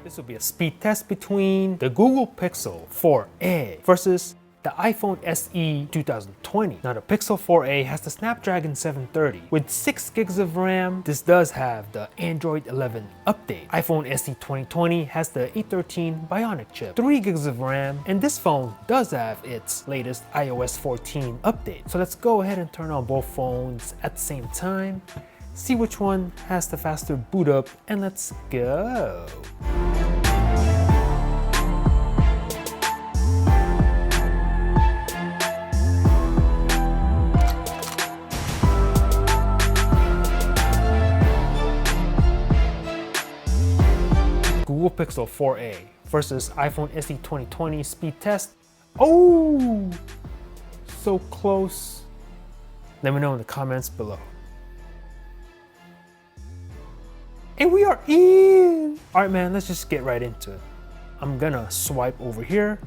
This will be a speed test between the Google Pixel 4a versus the iPhone SE 2020. Now the Pixel 4a has the Snapdragon 730 with 6 gigs of RAM. This does have the Android 11 update. iPhone SE 2020 has the A13 Bionic chip, 3 gigs of RAM, and this phone does have its latest iOS 14 update. So let's go ahead and turn on both phones at the same time, see which one has the faster boot up, and let's go. Google Pixel 4a versus iPhone SE 2020 speed test. Oh, so close. Let me know in the comments below. And we are in. All right, man, let's just get right into it. I'm gonna swipe over here,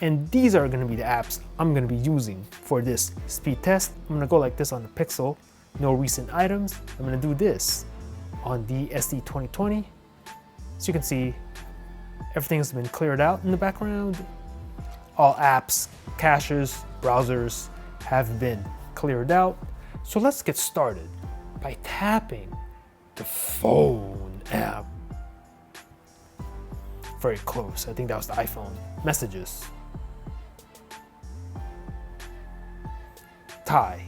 and these are gonna be the apps I'm gonna be using for this speed test. I'm gonna go like this on the Pixel, no recent items. I'm gonna do this on the SE 2020. So you can see everything's been cleared out in the background. All apps, caches, browsers have been cleared out. So let's get started by tapping the phone app. Very close. I think that was the iPhone messages. Tie.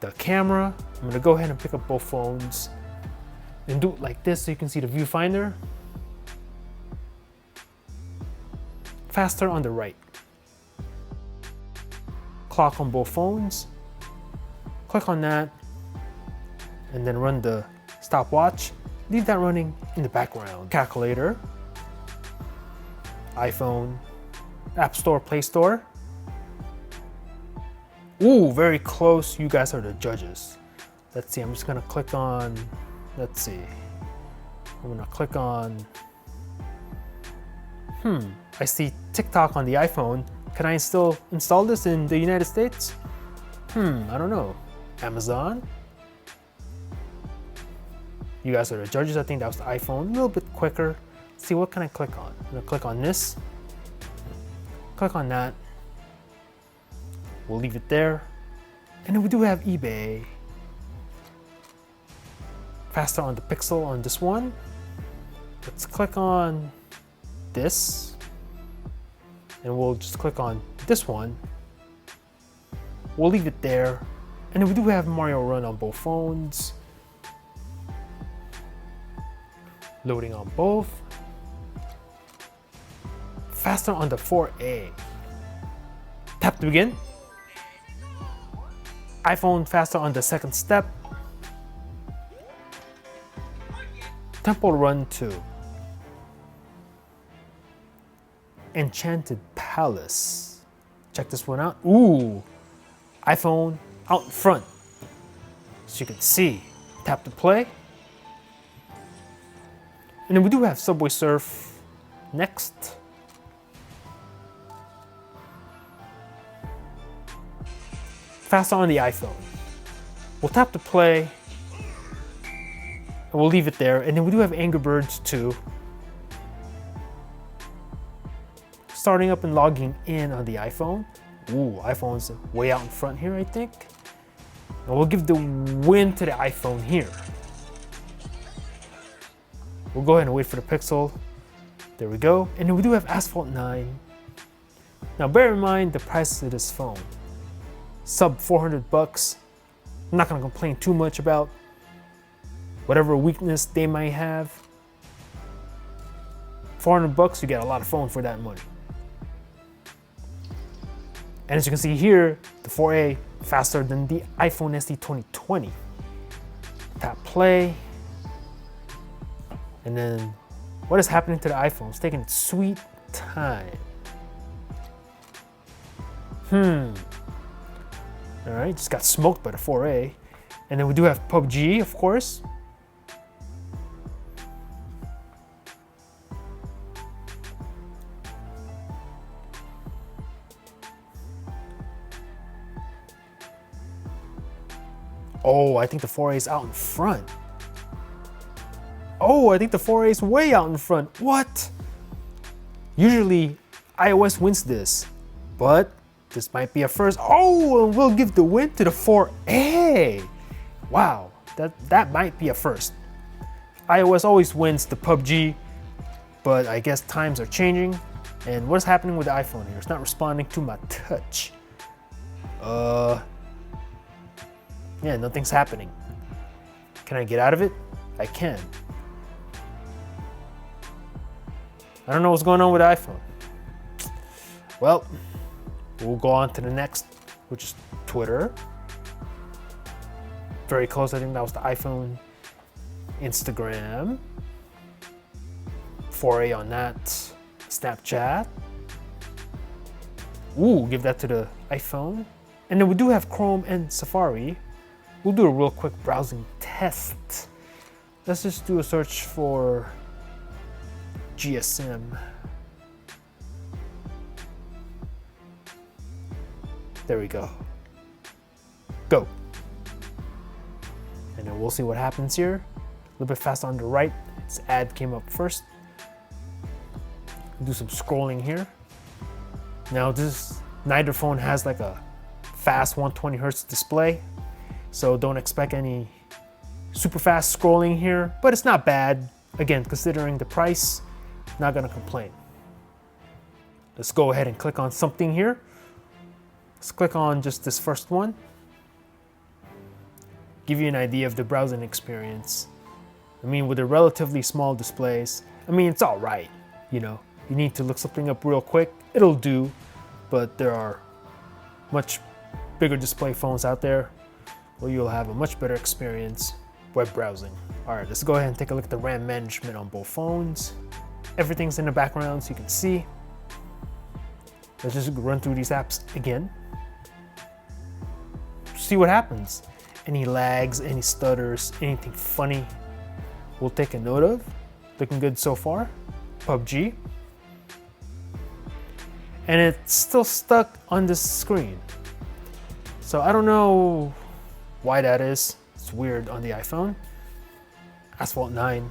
The camera. I'm gonna go ahead and pick up both phones and do it like this so you can see the viewfinder. Faster on the right. Clock on both phones. Click on that and then run the stopwatch. Leave that running in the background. Calculator. iPhone. App Store, Play Store. Ooh, very close. You guys are the judges. Let's see, I'm just gonna click on, let's see. I'm gonna click on, I see TikTok on the iPhone. Can I still install this in the United States? I don't know. Amazon? You guys are the judges. I think that was the iPhone. A little bit quicker. Let's see, what can I click on? I'm gonna click on this. Click on that. We'll leave it there. And then we do have eBay. Faster on the Pixel on this one. Let's click on this. And we'll just click on this one. We'll leave it there. And then we do have Mario Run on both phones. Loading on both. Faster on the 4a. Tap to begin. iPhone faster on the second step. Temple Run 2. Enchanted Palace. Check this one out. Ooh, iPhone out in front. So you can see. Tap to play. And then we do have Subway Surf next. Faster on the iPhone. We'll tap to play. And we'll leave it there. And then we do have Angry Birds 2. Starting up and logging in on the iPhone. Ooh, iPhone's way out in front here, I think. And we'll give the win to the iPhone here. We'll go ahead and wait for the Pixel. There we go. And then we do have Asphalt 9. Now bear in mind the price of this phone. Sub 400 bucks. I'm not gonna complain too much about whatever weakness they might have. 400 bucks, you get a lot of phone for that money. And as you can see here, the 4a faster than the iPhone SE 2020. Tap play. And then what is happening to the iPhone? It's taking its sweet time. All right, just got smoked by the 4a. And then we do have PUBG, of course. Oh, I think the 4a is out in front. Oh, I think the 4A is way out in front. What? Usually iOS wins this, but this might be a first. Oh, and we'll give the win to the 4A. Wow, that might be a first. iOS always wins the PUBG, but I guess times are changing. And what's happening with the iPhone here? It's not responding to my touch. Yeah, nothing's happening. Can I get out of it? I can. I don't know what's going on with the iPhone. Well, we'll go on to the next, which is Twitter. Very close, I think that was the iPhone. Instagram. 4A on that. Snapchat. Ooh, give that to the iPhone. And then we do have Chrome and Safari. We'll do a real quick browsing test. Let's just do a search for GSM. There we go. Go. And then we'll see what happens here. A little bit fast on the right. This ad came up first. Do some scrolling here. Now neither phone has like a fast 120 Hertz display, so don't expect any super fast scrolling here, but it's not bad. Again, considering the price, not gonna complain. Let's go ahead and click on something here. Let's click on just this first one. Give you an idea of the browsing experience. I mean, with the relatively small displays, I mean, it's all right, you know. You need to look something up real quick, it'll do, but there are much bigger display phones out there where you'll have a much better experience web browsing. All right, let's go ahead and take a look at the RAM management on both phones. Everything's in the background so you can see. Let's just run through these apps again. See what happens. Any lags, any stutters, anything funny, we'll take a note of. Looking good so far. PUBG. And it's still stuck on this screen. So I don't know why that is. It's weird on the iPhone. Asphalt 9.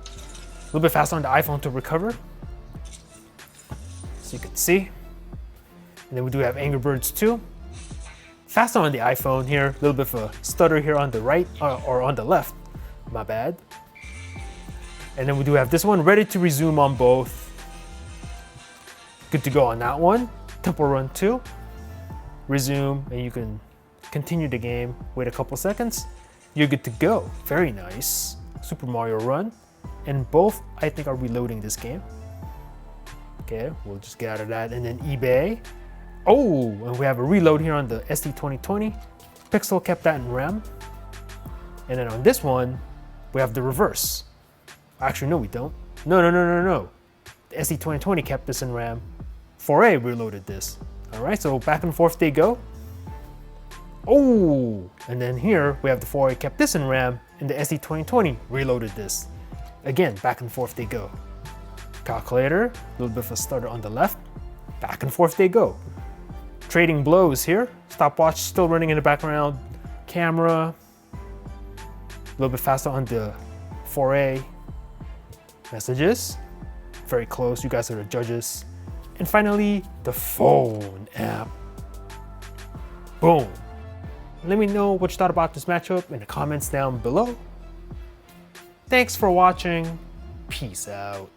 A little bit fast on the iPhone to recover. So you can see. And then we do have Angry Birds 2. Faster on the iPhone here. A little bit of a stutter here on the right, or on the left. My bad. And then we do have this one, ready to resume on both. Good to go on that one. Temple Run 2. Resume, and you can continue the game. Wait a couple seconds. You're good to go. Very nice. Super Mario Run. And both, I think, are reloading this game. Okay, we'll just get out of that. And then eBay. Oh, and we have a reload here on the SD2020. Pixel kept that in RAM. And then on this one, we have the reverse. Actually, no, we don't. No. The SD2020 kept this in RAM. 4A reloaded this. All right, so back and forth they go. Oh, and then here we have the 4A kept this in RAM, and the SD2020 reloaded this. Again, back and forth they go. Calculator, a little bit of a stutter on the left. Back and forth they go. Trading blows here. Stopwatch still running in the background. Camera, a little bit faster on the 4A. Messages, very close, you guys are the judges. And finally, the phone app. Boom. Let me know what you thought about this matchup in the comments down below. Thanks for watching. Peace out.